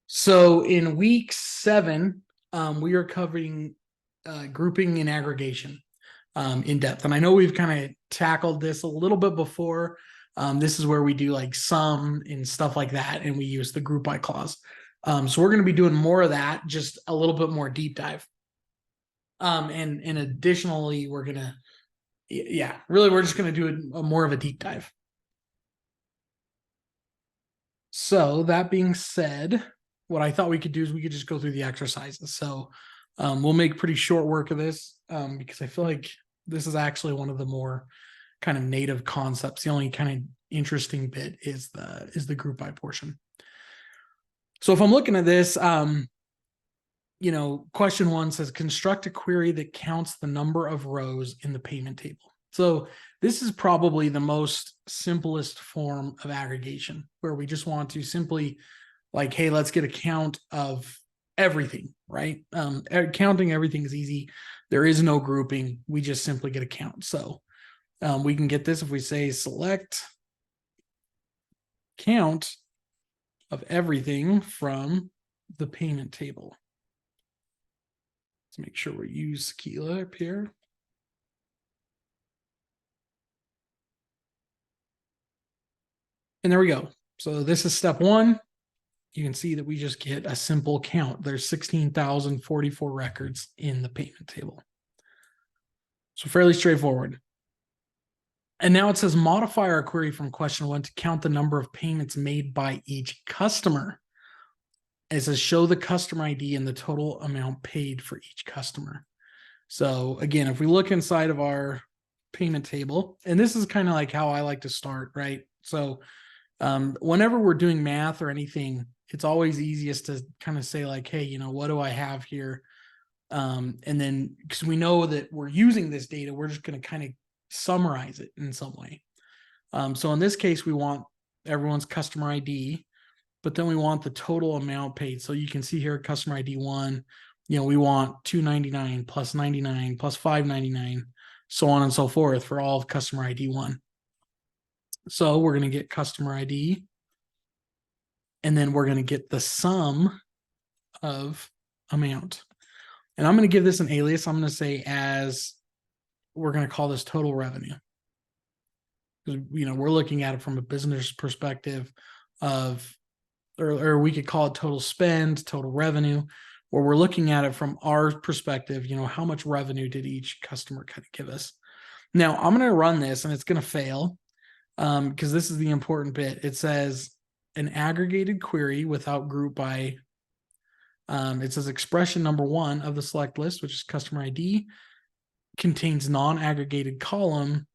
So in week 7, we are covering grouping and aggregation in depth. And I know we've kind of tackled this a little bit before. This is where we do like sum and stuff like that, and we use the group by clause. So we're going to be doing more of that, just a little bit more deep dive. And additionally, we're going to, really, we're just going to do a more of a deep dive. So that being said, what I thought we could do is we could just go through the exercises. So we'll make pretty short work of this because I feel like this is actually one of the more kind of native concepts. The only kind of interesting bit is the group by portion. So if I'm looking at this, question 1 says construct a query that counts the number of rows in the payment table. So this is probably the most simplest form of aggregation, where we just want to simply like, hey, let's get a count of everything, right? Counting everything is easy. There is no grouping. We just simply get a count. So we can get this if we say select count of everything from the payment table. Let's make sure we use Sequila up here. And there we go. So this is step 1. You can see that we just get a simple count. There's 16,044 records in the payment table. So fairly straightforward. And now it says modify our query from question 1 to count the number of payments made by each customer. It says show the customer ID and the total amount paid for each customer. So again, if we look inside of our payment table, and this is kind of like how I like to start, right? So whenever we're doing math or anything, it's always easiest to kind of say like, hey, what do I have here? And then because we know that we're using this data, we're just going to kind of summarize it in some way. So in this case, we want everyone's customer ID, but then we want the total amount paid. So you can see here, customer ID 1, we want $299 plus 99 plus 599, so on and so forth for all of customer ID 1. So we're going to get customer ID, and then we're going to get the sum of amount. And I'm going to give this an alias. I'm going to say we're going to call this total revenue. Because, we're looking at it from a business perspective of, or we could call it total spend, total revenue, or we're looking at it from our perspective, how much revenue did each customer kind of give us? Now I'm going to run this and it's going to fail because this is the important bit. It says an aggregated query without group by. It says expression number 1 of the select list, which is customer ID, contains non-aggregated column.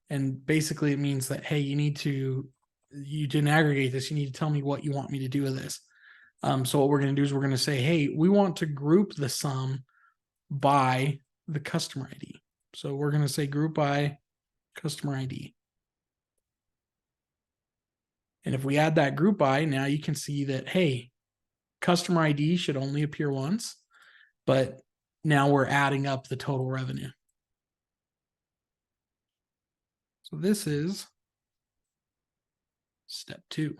And basically it means that, hey, you didn't aggregate this. You need to tell me what you want me to do with this. So what we're going to do is we're going to say, hey, we want to group the sum by the customer ID. So we're going to say group by customer ID. And if we add that group by, now you can see that, hey, customer ID should only appear once, but now we're adding up the total revenue. So this is step 2.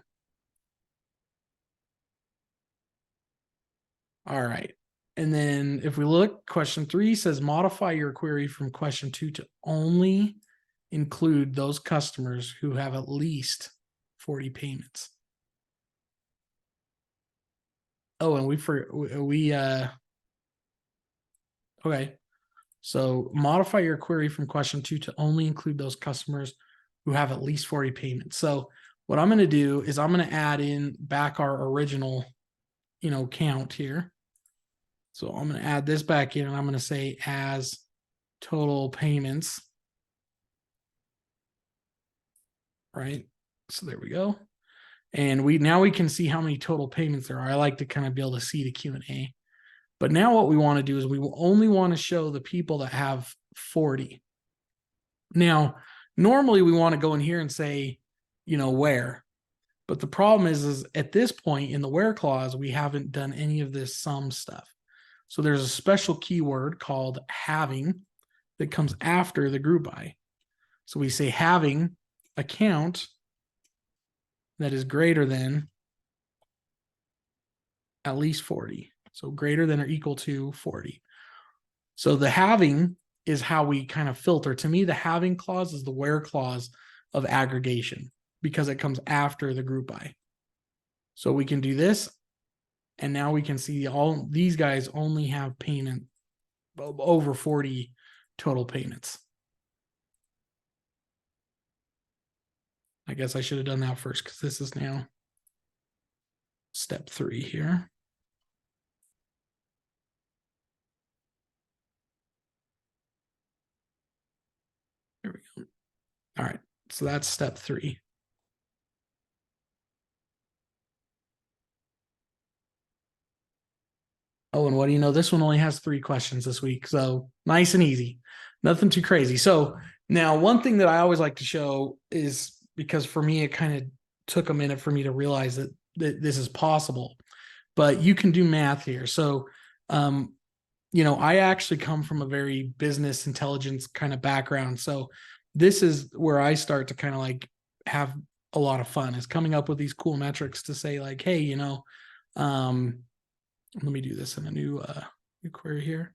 All right. And then if we look, question 3 says modify your query from question 2 to only include those customers who have at least 40 payments. Oh, and okay. So modify your query from question 2 to only include those customers who have at least 40 payments. So what I'm going to do is I'm going to add in back our original, count here. So I'm going to add this back in and I'm going to say as total payments. Right. So there we go. And now we can see how many total payments there are. I like to kind of be able to see the Q&A. But now what we want to do is we will only want to show the people that have 40. Now, normally we want to go in here and say, where. But the problem is at this point in the where clause, we haven't done any of this sum stuff. So there's a special keyword called having that comes after the group by. So we say having a count that is greater than at least 40. So greater than or equal to 40. So the having is how we kind of filter. To me, the having clause is the where clause of aggregation because it comes after the group by. So we can do this, and now we can see all these guys only have payment over 40 total payments. I guess I should have done that first because this is now step 3 here. There we go. All right, so that's step 3. Oh, and what do you know? This one only has 3 questions this week. So nice and easy. Nothing too crazy. So now one thing that I always like to show is, because for me, it kind of took a minute for me to realize that this is possible, but you can do math here. So, I actually come from a very business intelligence kind of background. So this is where I start to kind of like have a lot of fun, is coming up with these cool metrics to say like, hey, let me do this in a new query here.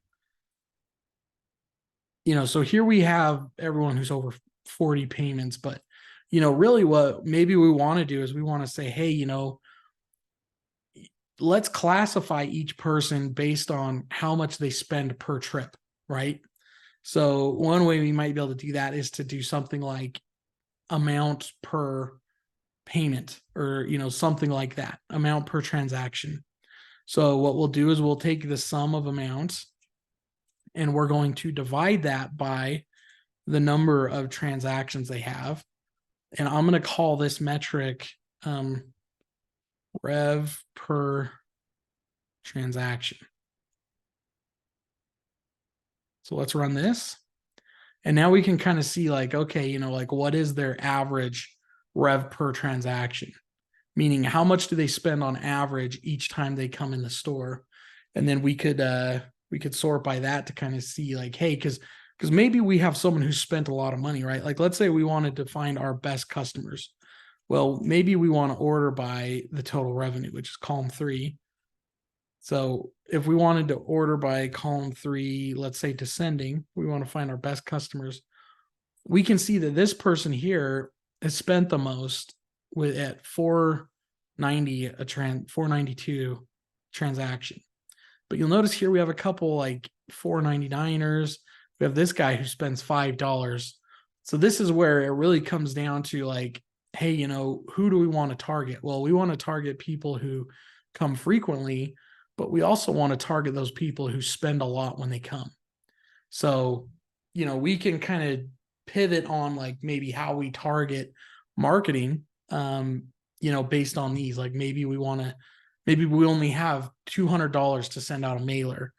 So here we have everyone who's over 40 payments, but really what maybe we want to do is we want to say, hey, let's classify each person based on how much they spend per trip, right? So one way we might be able to do that is to do something like amount per payment, or something like that, amount per transaction. So what we'll do is we'll take the sum of amounts and we're going to divide that by the number of transactions they have. And I'm going to call this metric rev per transaction. So let's run this. And now we can kind of see like, okay, like what is their average rev per transaction? Meaning how much do they spend on average each time they come in the store? And then we could sort by that to kind of see like, hey, because maybe we have someone who spent a lot of money, right? Like let's say we wanted to find our best customers. Well, maybe we want to order by the total revenue, which is column 3. So if we wanted to order by column 3, let's say descending, we want to find our best customers. We can see that this person here has spent the most with at 492 transaction. But you'll notice here we have a couple like 499ers. We have this guy who spends $5. So this is where it really comes down to like, hey, who do we want to target? Well, we want to target people who come frequently, but we also want to target those people who spend a lot when they come. So, we can kind of pivot on like maybe how we target marketing, based on these. Like maybe we only have $200 to send out a mailer.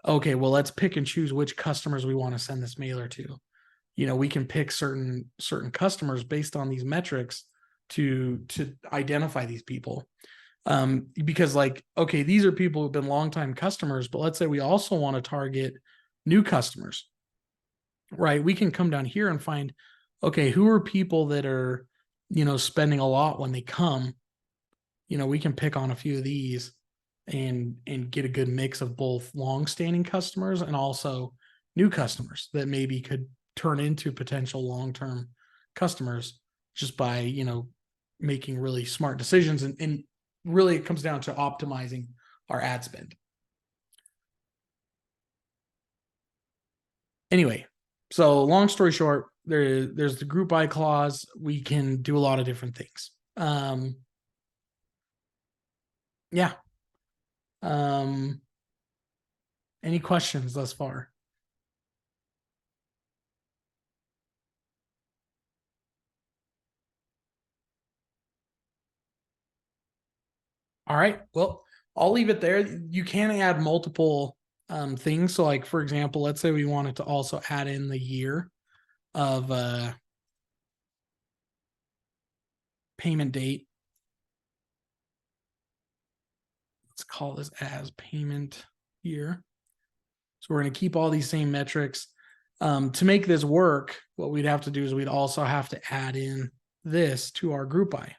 Okay, well, let's pick and choose which customers we want to send this mailer to. We can pick certain customers based on these metrics to identify these people. Because like, okay, these are people who've been longtime customers, but let's say we also want to target new customers, right? We can come down here and find, okay, who are people that are, spending a lot when they come. We can pick on a few of these and get a good mix of both long-standing customers and also new customers that maybe could turn into potential long-term customers just by, making really smart decisions. And really it comes down to optimizing our ad spend. Anyway, so long story short, there's the group by clause. We can do a lot of different things. Yeah. Any questions thus far? All right. Well, I'll leave it there. You can add multiple things. So like, for example, let's say we wanted to also add in the year of payment date. Let's call this as payment year. So we're going to keep all these same metrics. To make this work, what we'd have to do is we'd also have to add in this to our group by.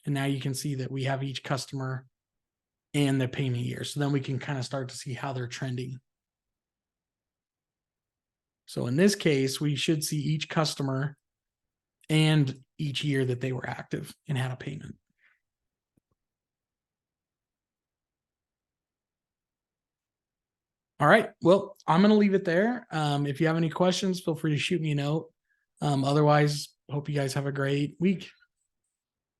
And now you can see that we have each customer and their payment year. So then we can kind of start to see how they're trending. So in this case, we should see each customer and each year that they were active and had a payment. All right. Well, I'm going to leave it there. If you have any questions, feel free to shoot me a note. Otherwise, hope you guys have a great week.